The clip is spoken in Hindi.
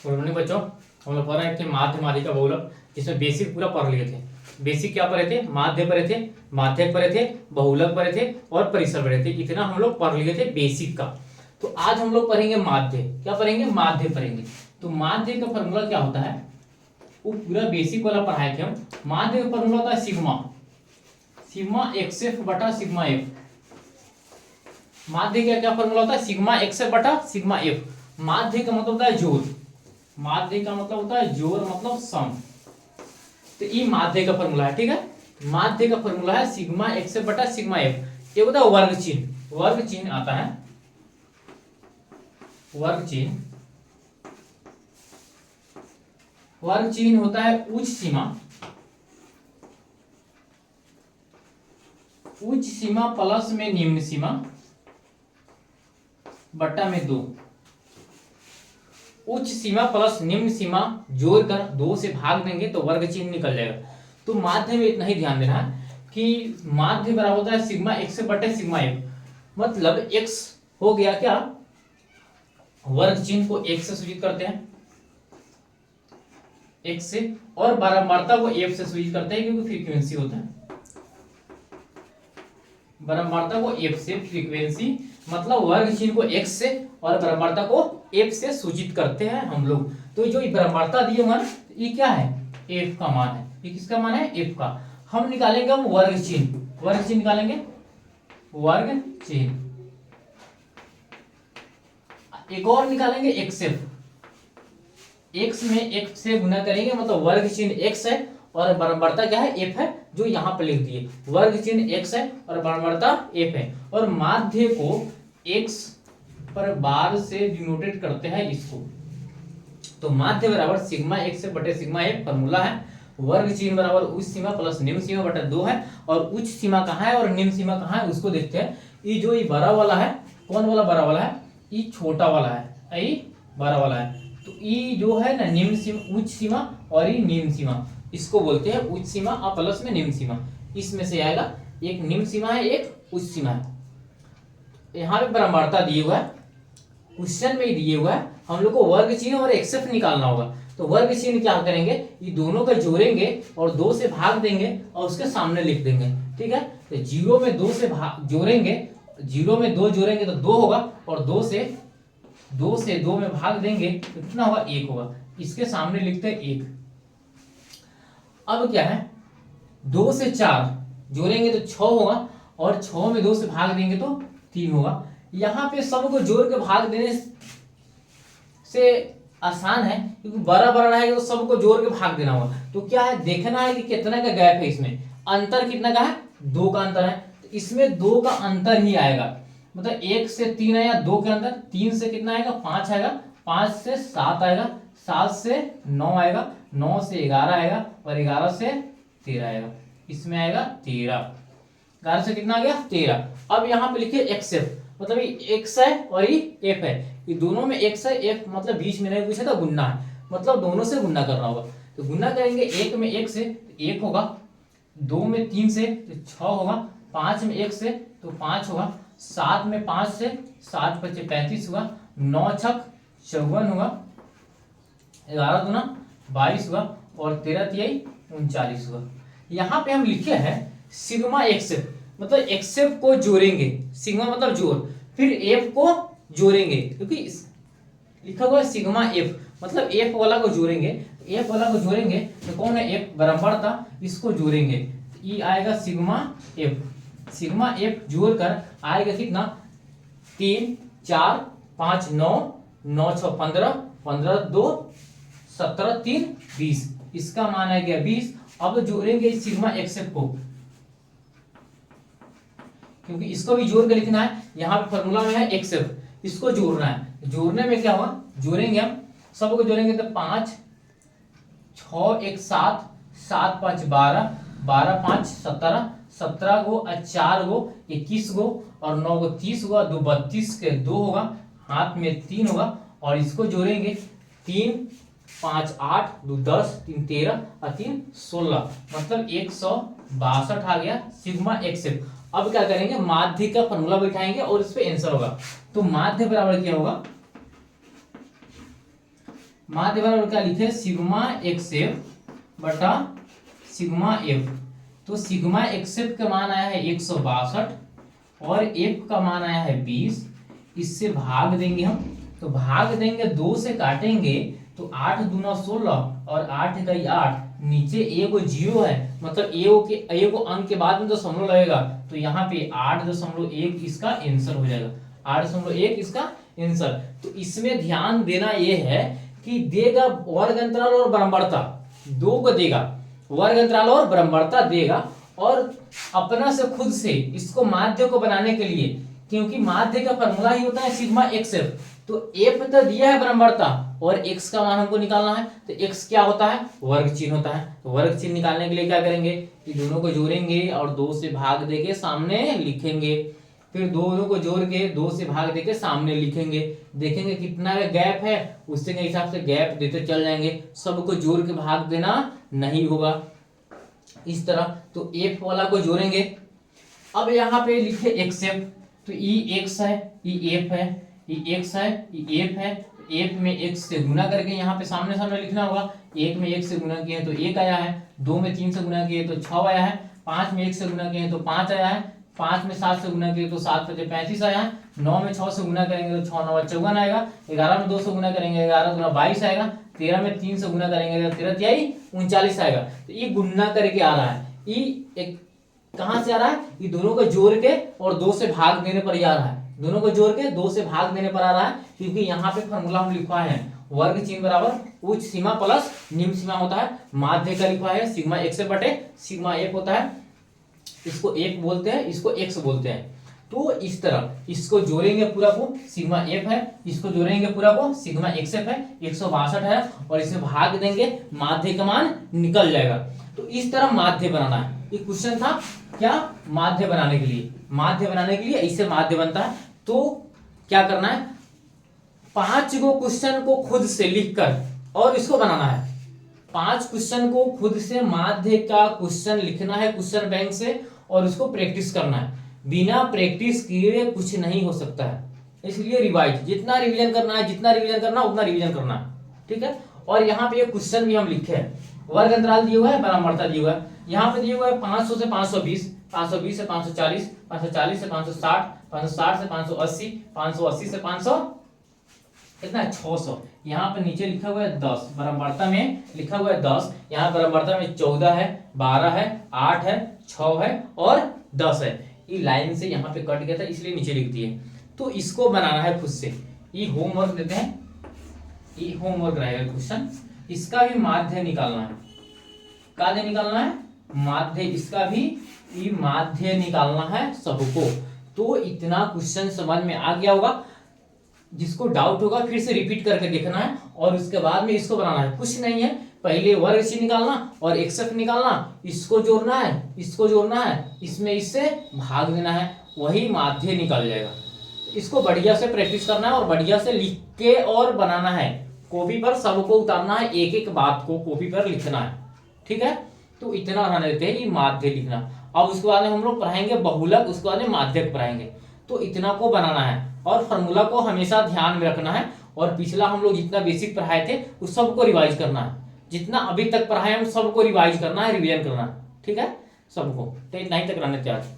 गुड मॉर्निंग बच्चों। हम लोग पढ़ रहे थे माध्य माध्यिका बहुलक, जिसमें बेसिक पूरा पढ़ लिए थे। बेसिक क्या पढ़े थे? माध्य पढ़े थे, माध्यक पढ़े थे, बहुलक पढ़े थे और परिसर पढ़े थे। इतना हम लोग पढ़ लिए थे बेसिक का। तो आज हम लोग पढ़ेंगे माध्य। क्या पढ़ेंगे? माध्य पढ़ेंगे। तो माध्य का फॉर्मूला क्या होता है? वो पूरा बेसिक वाला पढ़ाए थे हम। माध्य का फॉर्मूला होता है सिग्मा, सिग्मा एक्स एफ बटा सिग्मा एफ। माध्य का क्या फॉर्मूला होता है? सिग्मा एक्स एफ बटा सिग्मा एफ। माध्य का मतलब होता है जोड़, माध्य का मतलब होता है जोड़, मतलब सम। तो ये माध्य का फॉर्मूला है, ठीक है। माध्य का फॉर्मूला है सिग्मा एक्स एफ बटा सिग्मा एफ। ये होता है वर्ग चिन्ह, वर्ग चिन्ह आता है, वर्ग चिन्ह। वर्ग चिन्ह होता है उच्च सीमा, उच्च सीमा प्लस में निम्न सीमा बट्टा में 2। उच्च सीमा प्लस निम्न सीमा जोड़कर 2 से भाग देंगे तो वर्ग चिन्ह निकल जाएगा। तो माध्य में इतना ही ध्यान देना है कि माध्य बराबर होता है सिग्मा एक्स बटे सिग्मा एफ। मतलब एक्स हो गया क्या? वर्ग चिन्ह को एक्स से सूचित करते हैं, एक्स से, और बारंबारता को एफ से सूचित करते हैं क्योंकि फ्रीक्वेंसी होता है। बारंबारता को एफ से, फ्रीक्वेंसी मतलब वर्ग चिन्ह को एक्स से और बारंबारता को एफ से सूचित करते हैं हम लोग। तो जो बारंबारता दिए हुआ ये क्या है? एफ का मान है। ये किसका मान है? एफ का। हम निकालेंगे हम वर्ग चिन्ह, वर्ग चिन्ह निकालेंगे, वर्ग चिन्ह। एक और निकालेंगे एक्स एफ, एक्स में एक्स से गुना करेंगे मतलब वर्ग चिन्ह एक्स है और बारंबारता क्या है? एफ है, जो यहाँ पे लिख दिए। वर्ग चिन्ह एक्स है और बारंबारता एफ है। और माध्य को एक्स पर बार से डिनोटेट करते हैं इसको। तो माध्य बराबर सिग्मा एक्स बटे सिग्मा एफ फॉर्मूला है। वर्ग चिन्ह बराबर उच्च सीमा प्लस निम्न सीमा बटा 2 है। और उच्च सीमा कहाँ है और निम्न सीमा कहाँ है उसको देखते हैं। ये जो ये बड़ा वाला है, कौन वाला बड़ा वाला है? ये छोटा वाला है, ये बड़ा वाला है। तो ये जो है ना निम्न सीमा, उच्च सीमा और ये निम्न सीमा, इसको बोलते हैं उच्च सीमा और प्लस में निम्न सीमा। इसमें से आएगा एक निम्न सीमा है, एक उच्च सीमा है। यहाँ पे बारंबारता दिए हुआ है, क्वेश्चन में ही दिए हुआ है। हम लोग को वर्ग चिन्ह और एक्सेप्ट निकालना होगा। तो वर्ग चिन्ह क्या करेंगे? ये दोनों को जोड़ेंगे और 2 से भाग देंगे और उसके सामने लिख देंगे, ठीक है। तो 0 में 2 से जोड़ेंगे, 0 में 2 जोड़ेंगे तो 2 होगा और 2 से 2 में भाग देंगे तो कितना होगा? 1 होगा। इसके सामने लिखते हैं 1। अब क्या है? 2 से 4 जोड़ेंगे तो 6 होगा और 6 में 2 से भाग देंगे तो 3 होगा। यहाँ पे सबको जोड़ के भाग देने से आसान है क्योंकि बड़ा बड़ा रहेगा तो सबको जोड़ के भाग देना होगा। तो क्या है? देखना है कि कितना का गैप है, इसमें अंतर कितना का है? 2 का अंतर है। तो इसमें 2 का अंतर ही आएगा, मतलब 1 से 3 है या 2 के अंदर, 3 से कितना आएगा? 5 आएगा, 5 से 7 आएगा, 7 से 9 आएगा, 9 से 11 आएगा और 11 से 13 आएगा। इसमें आएगा 13, 11 से कितना आ गया? 13। अब यहाँ पे लिखिए एक्स एफ, मतलब ये एक्स है और ये एफ है। ये दोनों में एक्स है, एफ मतलब बीच में नहीं पूछा था, गुना है, मतलब दोनों से गुना करना होगा। तो गुना करेंगे, 1 में 1 से तो 1 होगा, 2 में 3 से तो 6 होगा, 5 में 1 से तो 5 होगा, 7 में 5 से 7 × 5 = 35 हुआ, 9 × 6 = 54 हुआ, 11 × 2 = 22 हुआ और 13 × 3 = 39 हुआ। यहाँ पे हम लिखे हैं सिग्मा एक्स एफ, मतलब एक्स एफ को जोड़ेंगे, सिग्मा मतलब जोड़, फिर एफ को जोड़ेंगे क्योंकि लिखा हुआ है सिग्मा एफ, मतलब एफ वाला को जोड़ेंगे। एफ वाला को जोड़ेंगे तो कौन है? एफ बराबरता, इसको जोड़ेंगे तो ये आएगा सिग्मा एफ। सिग्मा एफ जोड़कर आएगा कितना? 3 4 5 9, 9 6 15, 15 2 17 3 20, इसका मान आ गया 20। अब जोड़ेंगे सिग्मा एक्स एफ को, क्योंकि इसको भी जोड़ के लिखना है। यहाँ पे फॉर्मूला में है एक्स एफ, इसको जोड़ना है। जोड़ने में क्या होगा? जोड़ेंगे हम सबको जोड़ेंगे तो 5 6 1 7, 7 5 12, 12 5 17, 17 गो 4 गो 21 गो और 9 गो 30 हुआ, 2 32 के 2 होगा, हाथ में 3 होगा और इसको जोड़ेंगे 3 5 8 2 10 3 13 और 3 16, मतलब 162 आ गया सिग्मा एक्स एफ। अब क्या करेंगे? माध्य का फॉर्मूला बैठाएंगे और इस पे आंसर होगा। तो माध्य बराबर क्या होगा? माध्य बराबर क्या लिखे, सिग्मा एक्स एफ बटा सिग्मा एफ। तो सिग्मा एक्स एफ का मान आया है 162 और एफ का मान आया है 20। इससे भाग देंगे हम, तो भाग देंगे 2 से काटेंगे तो 8 दूना 16 और 8 इकाई 8, नीचे ए को 0 है, मतलब ए को अंक के बाद में दशमलव लगेगा, तो यहाँ पे 8.1 इसका आंसर हो जाएगा। 8.1 इसका आंसर। तो इसमें ध्यान देना ये है कि देगा वर्ग अंतराल और बराबरता, दो को देगा, वर्ग अंतराल और बराबरता देगा, और अपना से खुद से इसको माध्य को बनाने के लिए, क्योंकि माध्य का फॉर्मूला ही होता है सिग्मा एक्स एफ, तो एफ तो दिया है बराबरता और एक्स का मान हमको निकालना है, तो एक्स क्या होता है, वर्ग चिन्ह होता है। तो वर्ग चिन्ह निकालने के लिए क्या करेंगे कि दोनों को जोड़ेंगे और 2 से भाग देके सामने लिखेंगे, फिर दोनों को जोड़ के 2 से भाग देके सामने लिखेंगे, देखेंगे कितना गैप है, उससे के हिसाब से गैप देते चल जाएंगे, सबको जोड़ के भाग देना नहीं होगा इस तरह। तो एफ वाला को जोड़ेंगे। अब यहाँ पे लिखे एक्स एफ, तो ई एक्स है, ई एफ है, ई एक्स है, ई एफ है, एक में एक्स से गुना करके यहाँ पे सामने सामने लिखना होगा। एक में एक से गुना किए तो 1 आया है, 2 में 3 से गुना किए तो 6 आया है, 5 में 1 से गुना किए तो 5 आया है, 5 में 7 से गुना किए तो 7 5 35 आया है, 9 में 6 से गुना करेंगे तो 6 9 54 आएगा, 11 में 2 से गुना करेंगे 11 दूना 22 आएगा, 13 में 3 से गुना करेंगे तो 13 तिहाई 39 आएगा। तो ये गुना करके आ रहा है, ये कहाँ से आ रहा है, ये दोनों को जोड़ के और 2 से भाग देने पर ही आ रहा है, दोनों को जोड़ के 2 से भाग देने पर आ रहा है, क्योंकि यहाँ पे फॉर्मूला हम लिखवा है वर्ग चिन्ह बराबर उच्च सीमा प्लस निम्न सीमा होता है। माध्य का लिखवा है सिग्मा एक्स बटे सिग्मा एफ होता है, इसको एफ बोलते हैं, इसको एक्स बोलते हैं। तो इस तरह इसको जोड़ेंगे पूरा को सिग्मा एफ है, इसको जोड़ेंगे पूरा को सिग्मा एक्स एफ है, 162 है, और इसे भाग देंगे माध्य का मान निकल जाएगा। तो इस तरह माध्य बनाना है, ये क्वेश्चन था क्या, माध्य बनाने के लिए, माध्य बनाने के लिए ऐसे माध्य बनता है। तो क्या करना है, 5 गो क्वेश्चन को खुद से लिखकर और इसको बनाना है, 5 क्वेश्चन को खुद से माध्य का क्वेश्चन लिखना है क्वेश्चन बैंक से, और उसको प्रैक्टिस करना है। बिना प्रैक्टिस किए कुछ नहीं हो सकता है, इसलिए रिवाइज, जितना रिवीजन करना है, जितना रिवीजन करना उतना रिवीजन करना है, ठीक है। और यहाँ पे एक क्वेश्चन भी हम लिखे हैं, वर्ग अंतराल दिया हुआ है, बराबरता दिया हुआ है, यहाँ पे दिया हुआ है 500 से 520, 520 से 540, 540 से 560, 560 से 580, 580 से 500 कितना 600। यहाँ पे नीचे लिखा हुआ है 10, बराबरता में लिखा हुआ है 10, यहाँ बराबरता में 14 है, 12 है, 8 है, 6 है और 10 है। ये लाइन से यहाँ पे कट गया था इसलिए नीचे लिख दिए। तो इसको बनाना है खुद से, ये होमवर्क देते हैं, ये होमवर्क रहेगा क्वेश्चन। इसका भी माध्य निकालना है, काध्य निकालना है माध्य, इसका भी ये माध्य निकालना है सबको। तो इतना क्वेश्चन समझ में आ गया होगा, जिसको डाउट होगा फिर से रिपीट करके देखना है, और उसके बाद में इसको बनाना है। कुछ नहीं है, पहले वर्ग चिन्ह निकालना और एक्सएफ निकालना, इसको जोड़ना है, इसको जोड़ना है, इसमें इससे भाग देना है, वही माध्य निकल जाएगा। इसको बढ़िया से प्रैक्टिस करना है और बढ़िया से लिख के और बनाना है, कॉपी पर सबको उतारना है, एक एक बात को कॉपी पर लिखना है, ठीक है। तो इतना रहने देते हैं, ये माध्य लिखना। अब उसके बाद में हम लोग पढ़ाएंगे बहुलक, उसके बाद में माध्यक पढ़ाएंगे। तो इतना को बनाना है और फॉर्मूला को हमेशा ध्यान में रखना है, और पिछला हम लोग जितना बेसिक पढ़ाए थे उस सबको रिवाइज करना है, जितना अभी तक पढ़ाए हम सबको रिवाइज करना है, रिवीजन करना है, ठीक है सबको। तो इतना ही तक रहने तैयार।